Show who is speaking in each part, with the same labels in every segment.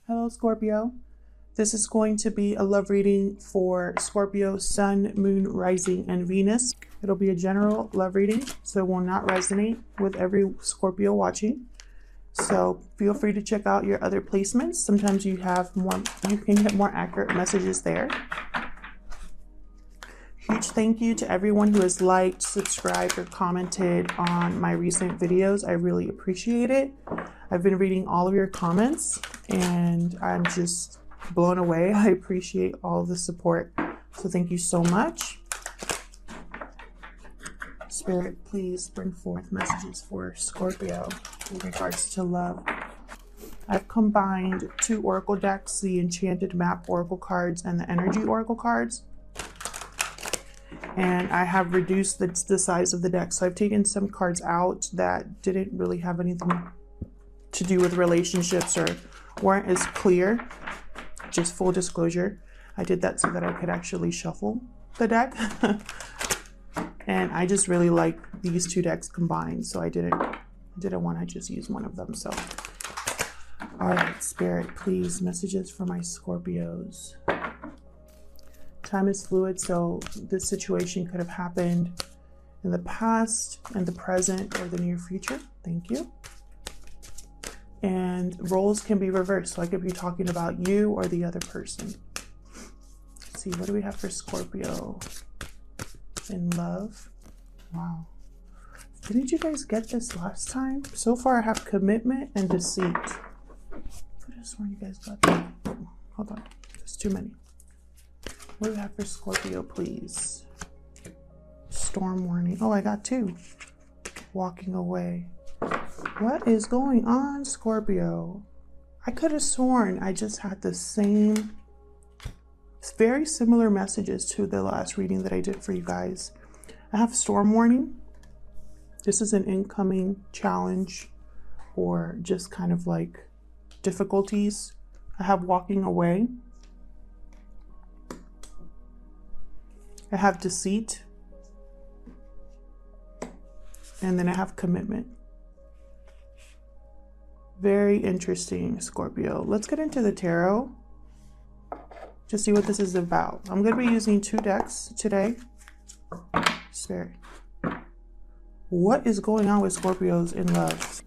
Speaker 1: Hello, Scorpio. This is going to be a love reading for Scorpio, Sun, Moon, Rising, and Venus. It'll be a general love reading, so it will not resonate with every Scorpio watching. So feel free to check out your other placements. Sometimes you can get more accurate messages there. Huge thank you to everyone who has liked, subscribed, or commented on my recent videos. I really appreciate it. I've been reading all of your comments and I'm just blown away. I appreciate all the support. So thank you so much. Spirit, please bring forth messages for Scorpio in regards to love. I've combined two oracle decks, the Enchanted Map oracle cards and the Energy oracle cards. And I have reduced the size of the deck. So I've taken some cards out that didn't really have anything to do with relationships or weren't as clear. Just full disclosure, I did that so that I could actually shuffle the deck. And I just really like these two decks combined, so I didn't want to just use one of them. So all right, Spirit, please, messages for my Scorpios. Time is fluid, so this situation could have happened in the past, in the present, or the near future. Thank you. And roles can be reversed, so I could be talking about you or the other person. Let's see, what do we have for Scorpio in love? Wow. Didn't you guys get this last time? So far I have commitment and deceit. I could have sworn you guys got that. Hold on, there's too many. What do we have for Scorpio, please? Storm warning. Oh, I got two. Walking away. What is going on, Scorpio? I could have sworn I just had the same, very similar messages to the last reading that I did for you guys. I have storm warning. This is an incoming challenge or just kind of like difficulties. I have walking away. I have deceit. And then I have commitment. Very interesting, Scorpio. Let's get into the tarot to see what this is about. I'm going to be using two decks today. Spirit, what is going on with Scorpios in love?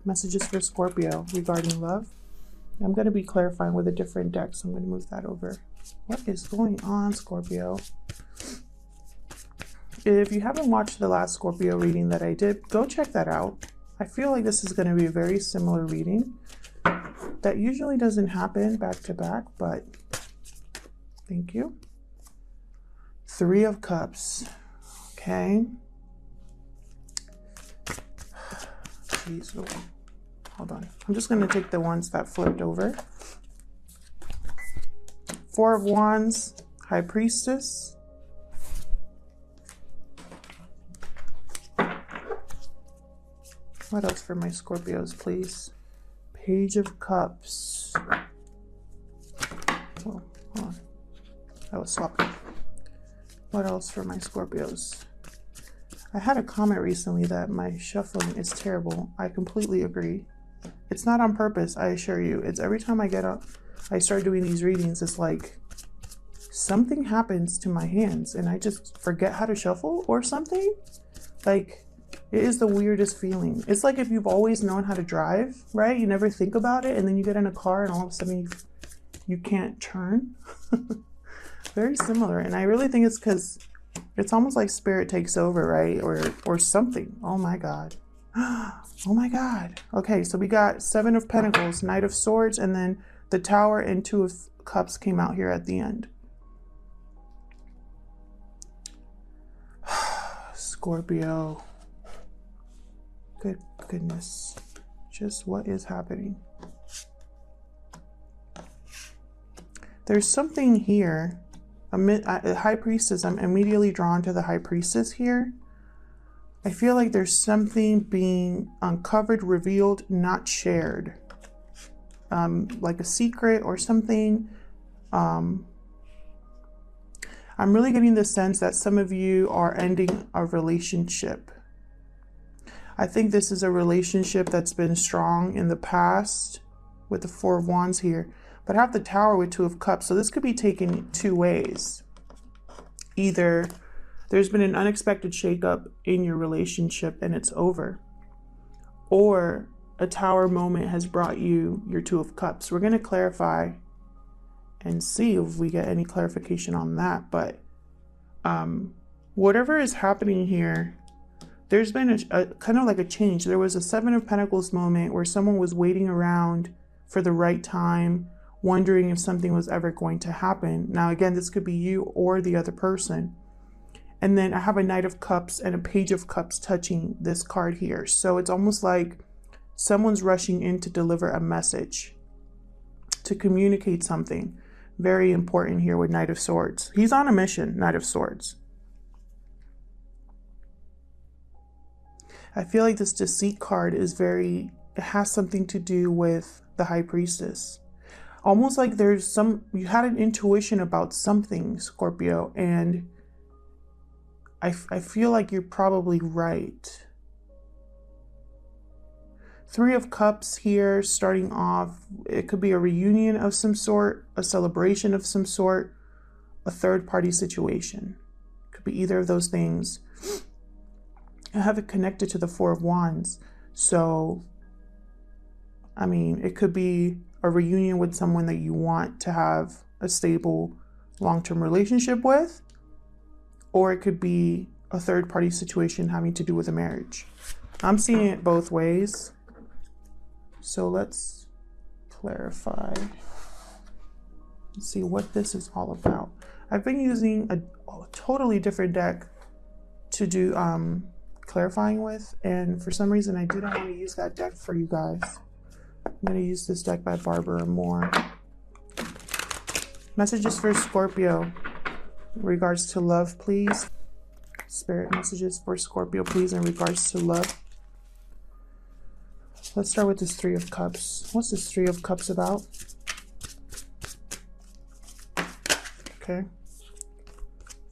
Speaker 1: Messages for Scorpio regarding love. I'm going to be clarifying with a different deck, so I'm going to move that over. What is going on, Scorpio? If you haven't watched the last Scorpio reading that I did, go check that out. I feel like this is going to be a very similar reading. That usually doesn't happen back to back, but thank you. Three of Cups. Okay. Jeez, hold on. I'm just going to take the ones that flipped over. Four of Wands, High Priestess. What else for my Scorpios, please? Page of Cups. Oh, hold on. I was swapping. What else for my Scorpios? I had a comment recently that my shuffling is terrible. I completely agree. It's not on purpose, I assure you. It's every time I get up, I start doing these readings, it's like something happens to my hands and I just forget how to shuffle or something. Like, it is the weirdest feeling. It's like if you've always known how to drive, right? You never think about it, and then you get in a car and all of a sudden you can't turn. Very similar. And I really think it's because it's almost like Spirit takes over, right? Or something. Oh my God. Oh my God. Okay, so we got Seven of Pentacles, Knight of Swords, and then the Tower and Two of Cups came out here at the end. Scorpio. Good goodness. Just what is happening? There's something here. A High Priestess. I'm immediately drawn to the High Priestess here. I feel like there's something being uncovered, revealed, not shared. Like a secret or something. I'm really getting the sense that some of you are ending a relationship. I think this is a relationship that's been strong in the past with the Four of Wands here. But I have the Tower with Two of Cups. So this could be taken two ways. Either there's been an unexpected shakeup in your relationship and it's over, or a Tower moment has brought you your Two of Cups. We're going to clarify and see if we get any clarification on that. But whatever is happening here, there's been a kind of like a change. There was a Seven of Pentacles moment where someone was waiting around for the right time, wondering if something was ever going to happen. Now, again, this could be you or the other person. And then I have a Knight of Cups and a Page of Cups touching this card here. So it's almost like someone's rushing in to deliver a message, to communicate something. Very important here with Knight of Swords. He's on a mission, Knight of Swords. I feel like this Deceit card is it has something to do with the High Priestess. Almost like you had an intuition about something, Scorpio, and I feel like you're probably right. Three of Cups here, starting off, it could be a reunion of some sort, a celebration of some sort, a third-party situation. Could be either of those things. I have it connected to the Four of Wands. So, I mean, it could be a reunion with someone that you want to have a stable long-term relationship with, or it could be a third-party situation having to do with a marriage. I'm seeing it both ways. So let's clarify. Let's see what this is all about. I've been using a totally different deck to do clarifying with, and for some reason I didn't want to use that deck for you guys. I'm going to use this deck by Barbara Moore. Messages for Scorpio in regards to love, please. Spirit messages for Scorpio, please, in regards to love. Let's start with this Three of Cups. What's this Three of Cups about? Okay.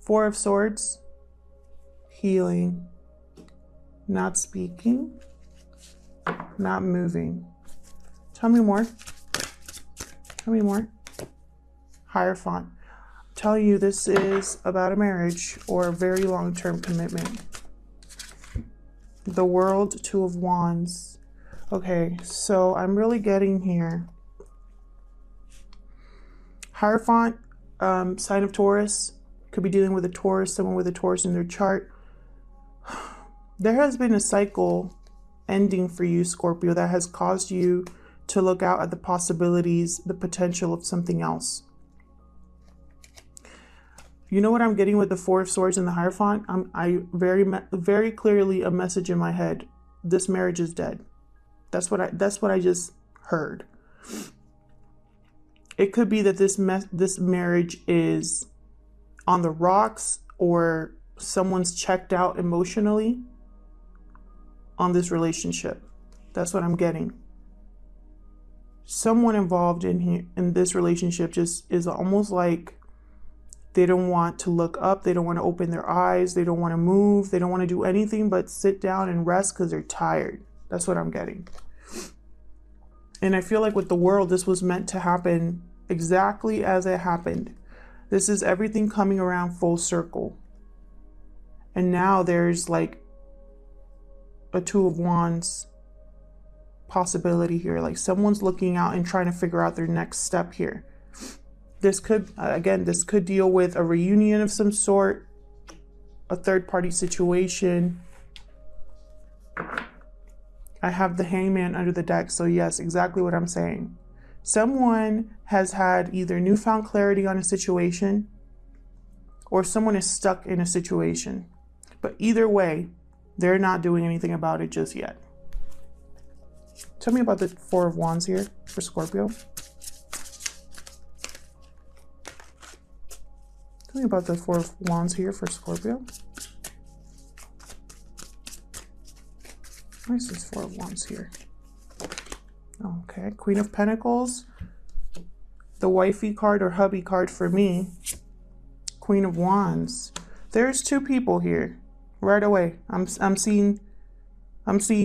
Speaker 1: Four of Swords. Healing. Not speaking. Not moving. Tell me more. Tell me more. Hierophant. I'm telling you, this is about a marriage or a very long-term commitment. The World, Two of Wands. Okay, so I'm really getting here. Hierophant, sign of Taurus. Could be dealing with a Taurus, someone with a Taurus in their chart. There has been a cycle ending for you, Scorpio, that has caused you to look out at the possibilities, the potential of something else. You know what I'm getting with the Four of Swords and the Hierophant? I very clearly a message in my head. This marriage is dead. That's what I just heard. It could be that this marriage is on the rocks, or someone's checked out emotionally on this relationship. That's what I'm getting. Someone involved in this relationship just is almost like they don't want to look up. They don't want to open their eyes. They don't want to move. They don't want to do anything but sit down and rest because they're tired. That's what I'm getting. And I feel like with the World, this was meant to happen exactly as it happened. This is everything coming around full circle. And now there's like a Two of Wands possibility here. Like someone's looking out and trying to figure out their next step here. This could, again, this could deal with a reunion of some sort, a third-party situation. I have the Hangman under the deck, so yes, exactly what I'm saying. Someone has had either newfound clarity on a situation, or someone is stuck in a situation. But either way, they're not doing anything about it just yet. Tell me about the Four of Wands here for Scorpio. Tell me about the Four of Wands here for Scorpio. Where's this Four of Wands here? Okay, Queen of Pentacles. The wifey card or hubby card for me. Queen of Wands. There's two people here. Right away. I'm seeing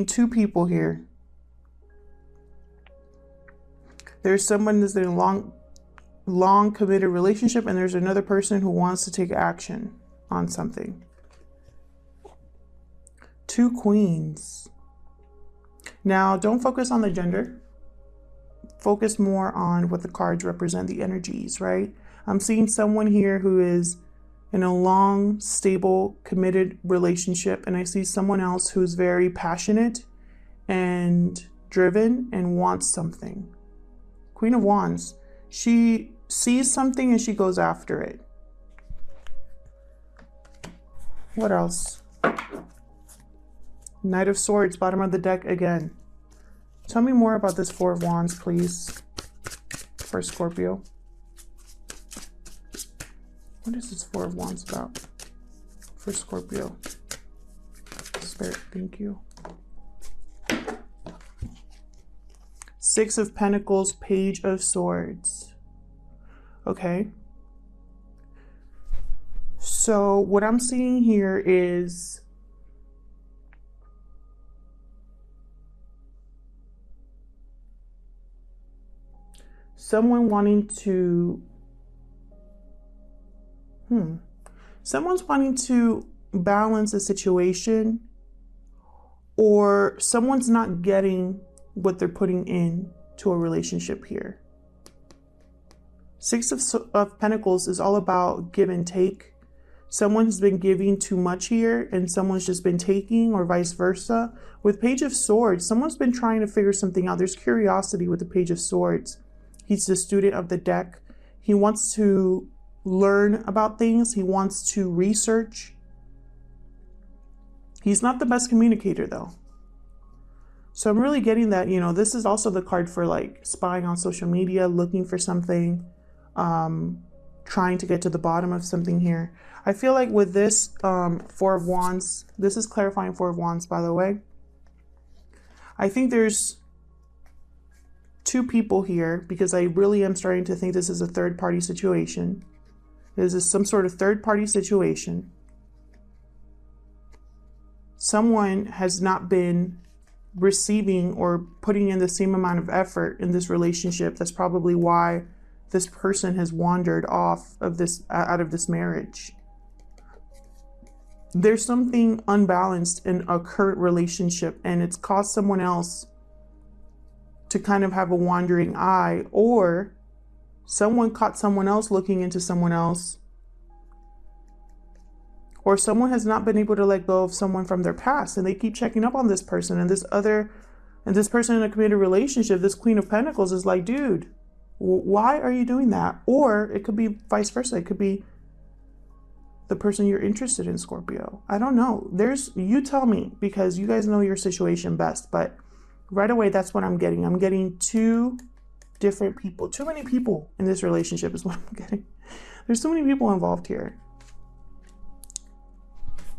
Speaker 1: two people here. There's someone that's in a long committed relationship, and there's another person who wants to take action on something. 2 queens. Now, don't focus on the gender. Focus more on what the cards represent, the energies, right? I'm seeing someone here who is in a long, stable, committed relationship, and I see someone else who's very passionate and driven and wants something. Queen of Wands. She sees something and she goes after it. What else? Knight of Swords, bottom of the deck again. Tell me more about this 4 of Wands, please, for Scorpio. What is this 4 of Wands about for Scorpio? Spirit, thank you. 6 of Pentacles, Page of Swords. Okay. So what I'm seeing here is someone wanting to someone's wanting to balance a situation, or someone's not getting what they're putting in to a relationship here. 6 of Pentacles is all about give and take. Someone's been giving too much here and someone's just been taking, or vice versa. With Page of Swords, someone's been trying to figure something out. There's curiosity with the Page of Swords. He's the student of the deck. He wants to learn about things. He wants to research. He's not the best communicator though. So I'm really getting that, you know, this is also the card for like spying on social media, looking for something, trying to get to the bottom of something here. I feel like with this 4 of Wands, this is clarifying 4 of Wands, by the way. I think there's 2 people here, because I really am starting to think this is a third-party situation. This is some sort of third-party situation. Someone has not been receiving or putting in the same amount of effort in this relationship. That's probably why this person has wandered off of this, out of this marriage. There's something unbalanced in a current relationship, and it's caused someone else to kind of have a wandering eye, or someone caught someone else looking into someone else, or someone has not been able to let go of someone from their past and they keep checking up on this person, and this person in a committed relationship, this Queen of Pentacles, is like, dude, why are you doing that? Or it could be vice versa. It could be the person you're interested in, Scorpio. I don't know. You tell me, because you guys know your situation best, but right away, that's what I'm getting. I'm getting 2 different people. Too many people in this relationship is what I'm getting. There's so many people involved here.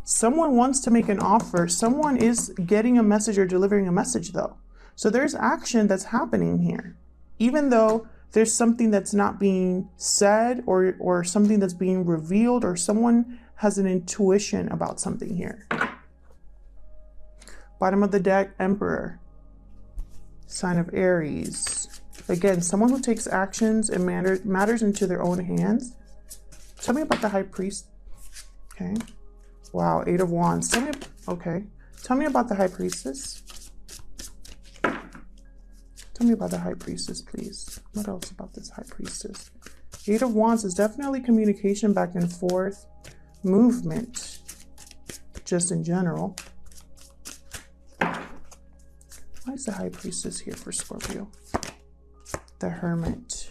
Speaker 1: Someone wants to make an offer. Someone is getting a message or delivering a message, though. So there's action that's happening here. Even though there's something that's not being said, or something that's being revealed, or someone has an intuition about something here. Bottom of the deck, Emperor. Sign of Aries. Again, someone who takes actions and matters into their own hands. Tell me about the High Priest. Okay. Wow, 8 of Wands. Okay. Tell me about the High Priestess. Tell me about the High Priestess, please. What else about this High Priestess? 8 of Wands is definitely communication back and forth, movement, just in general. Why is the High Priestess here for Scorpio? The Hermit.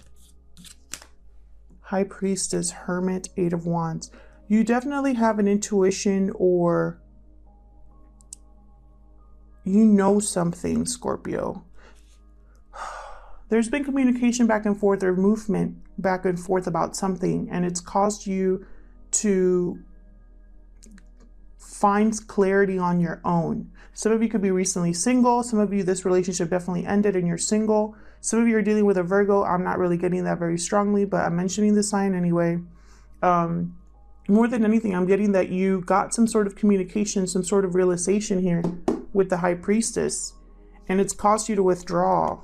Speaker 1: High Priestess, Hermit, 8 of Wands. You definitely have an intuition, or you know something, Scorpio. There's been communication back and forth, or movement back and forth about something, and it's caused you to find clarity on your own. Some of you could be recently single. Some of you, this relationship definitely ended and you're single. Some of you are dealing with a Virgo. I'm not really getting that very strongly, but I'm mentioning the sign anyway. More than anything, I'm getting that you got some sort of communication, some sort of realization here with the High Priestess, and it's caused you to withdraw.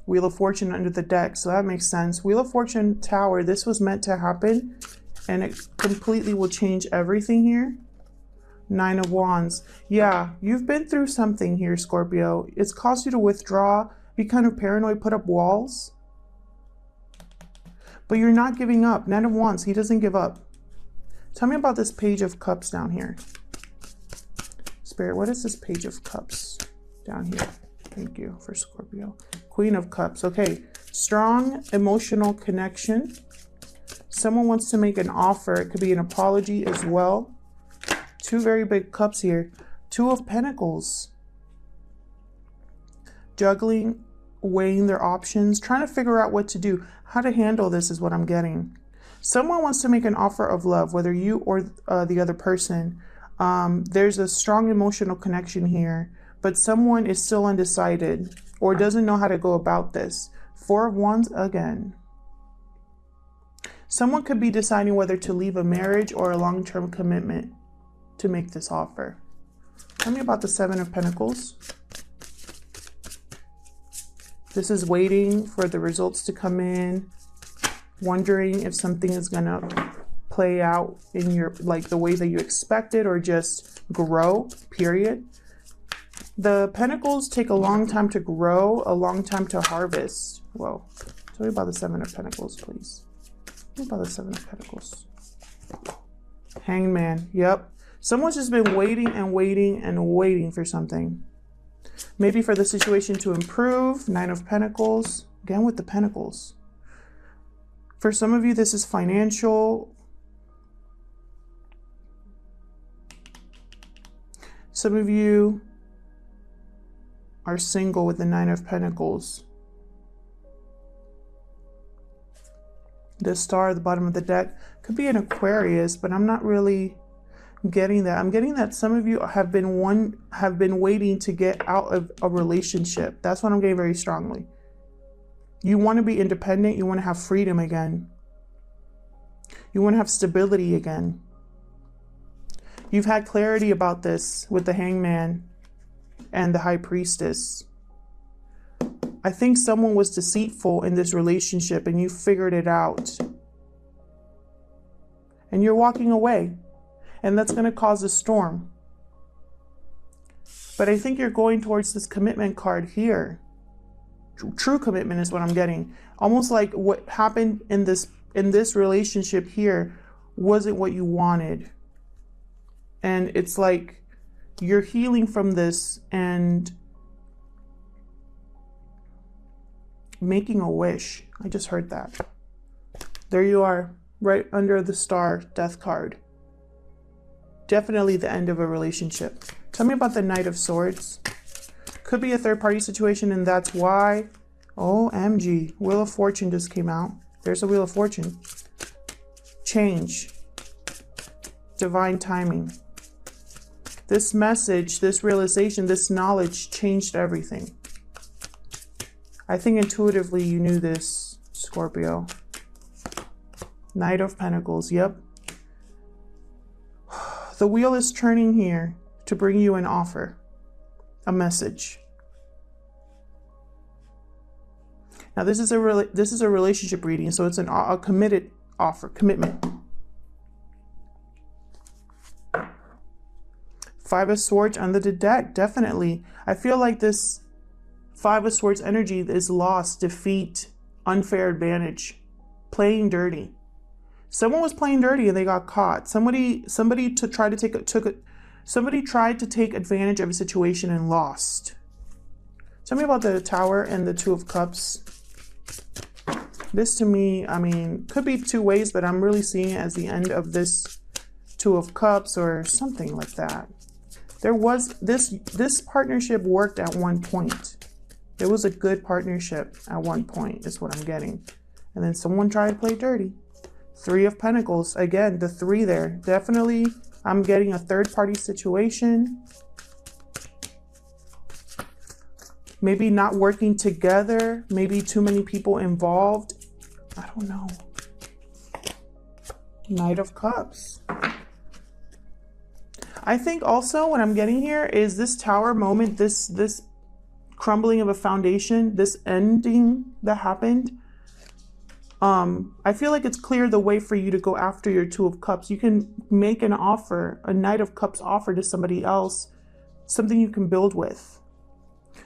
Speaker 1: Wheel of Fortune under the deck, so that makes sense. Wheel of Fortune, Tower, this was meant to happen, and it completely will change everything here. Nine of Wands. Yeah, you've been through something here, Scorpio. It's caused you to withdraw, be kind of paranoid, put up walls. But you're not giving up. Nine of Wands, he doesn't give up. Tell me about this Page of Cups down here. Spirit, what is this Page of Cups down here? Thank you for Scorpio. Queen of Cups. Okay. Strong emotional connection. Someone wants to make an offer. It could be an apology as well. Two very big cups here. Two of Pentacles. Juggling, weighing their options, trying to figure out what to do. How to handle this is what I'm getting. Someone wants to make an offer of love, whether you or the other person. There's a strong emotional connection here, but someone is still undecided or doesn't know how to go about this. Four of Wands again. Someone could be deciding whether to leave a marriage or a long-term commitment to make this offer. Tell me about the Seven of Pentacles. This is waiting for the results to come in, wondering if something is gonna play out in your, like the way that you expected, or just grow, period. The Pentacles take a long time to grow, a long time to harvest. Whoa. Tell me about the Seven of Pentacles, please. Tell me about the Seven of Pentacles. Hanged Man. Yep. Someone's just been waiting and waiting and waiting for something. Maybe for the situation to improve. Nine of Pentacles. Again with the Pentacles. For some of you, this is financial. Some of you are single with the Nine of Pentacles. The Star at the bottom of the deck could be an Aquarius, but I'm not really getting that. I'm getting that some of you have been waiting to get out of a relationship. That's what I'm getting very strongly. You want to be independent. You want to have freedom again. You want to have stability again. You've had clarity about this with the Hangman and the High Priestess. I think someone was deceitful in this relationship and you figured it out. And you're walking away. And that's going to cause a storm. But I think you're going towards this commitment card here. True commitment is what I'm getting. Almost like what happened in this relationship here wasn't what you wanted. And it's like you're healing from this and making a wish. I just heard that. There you are, right under the Star, Death card. Definitely the end of a relationship. Tell me about the Knight of Swords. Could be a third-party situation, and that's why. OMG. Wheel of Fortune just came out. There's a Wheel of Fortune. Change. Divine timing. This message, this realization, this knowledge changed everything. I think intuitively you knew this, Scorpio. Knight of Pentacles, yep. The wheel is turning here to bring you an offer, a message. Now this is a relationship reading, so it's a committed offer, commitment. Five of Swords under the deck, definitely. I feel like this Five of Swords energy is loss, defeat, unfair advantage, playing dirty. Someone was playing dirty and they got caught. Somebody tried to take advantage of a situation and lost. Tell me about the Tower and the Two of Cups. This to me, I mean, could be two ways, but I'm really seeing it as the end of this Two of Cups or something like that. There was this partnership worked at one point. It was a good partnership at one point is what I'm getting. And then someone tried to play dirty. Three of Pentacles. Again, the three there. Definitely, I'm getting a third-party situation. Maybe not working together. Maybe too many people involved. I don't know. Knight of Cups. I think also what I'm getting here is this Tower moment, this crumbling of a foundation, this ending that happened, I feel like it's clear the way for you to go after your Two of Cups. You can make an offer, a Knight of Cups offer to somebody else, something you can build with.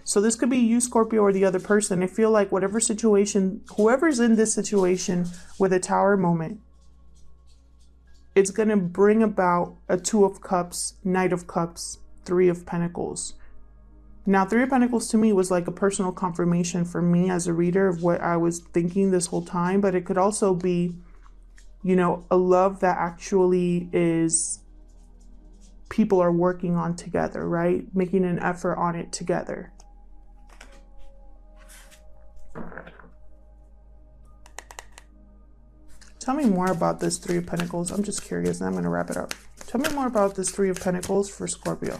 Speaker 1: So this could be you, Scorpio, or the other person. I feel like whatever situation, whoever's in this situation with a Tower moment, it's going to bring about a Two of Cups, Knight of Cups, Three of Pentacles. Now, Three of Pentacles to me was like a personal confirmation for me as a reader of what I was thinking this whole time. But it could also be, you know, a love that actually is people are working on together, right? Making an effort on it together. Tell me more about this Three of Pentacles. I'm just curious, and I'm going to wrap it up. Tell me more about this Three of Pentacles for Scorpio.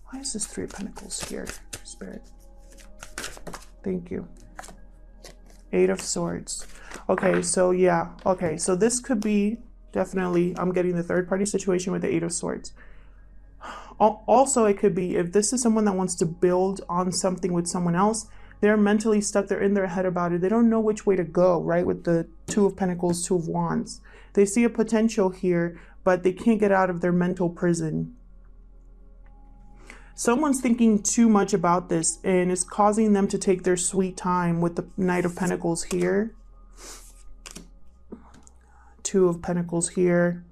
Speaker 1: Why is this Three of Pentacles here, Spirit? Thank you. Eight of Swords. Okay, so yeah. Okay, so this could be definitely, I'm getting the third party situation with the Eight of Swords. Also, it could be if this is someone that wants to build on something with someone else, they're mentally stuck. They're in their head about it. They don't know which way to go, right? With the Two of Pentacles, Two of Wands. They see a potential here, but they can't get out of their mental prison. Someone's thinking too much about this and it's causing them to take their sweet time with the Knight of Pentacles here. Two of Pentacles here.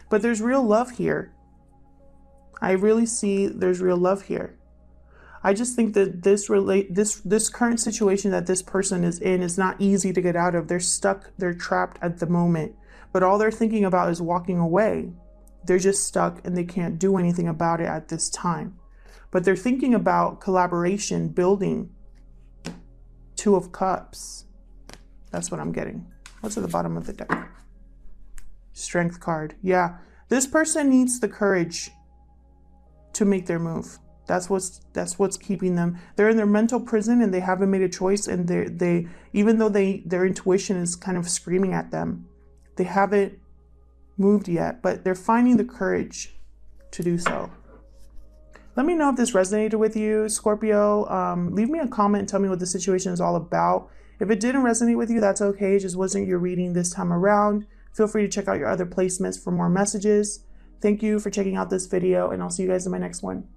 Speaker 1: But there's real love here. I really see there's real love here. I just think that this current situation that this person is in is not easy to get out of. They're stuck, they're trapped at the moment. But all they're thinking about is walking away. They're just stuck and they can't do anything about it at this time. But they're thinking about collaboration, building. Two of Cups. That's what I'm getting. What's at the bottom of the deck? Strength card. Yeah. This person needs the courage to make their move. That's what's keeping them. They're in their mental prison and they haven't made a choice, and they even though their intuition is kind of screaming at them, they haven't moved yet, but they're finding the courage to do so. Let me know if this resonated with you, Scorpio. Leave me a comment and tell me what the situation is all about. If it didn't resonate with you, that's okay. It just wasn't your reading this time around. Feel free to check out your other placements for more messages. Thank you for checking out this video, and I'll see you guys in my next one.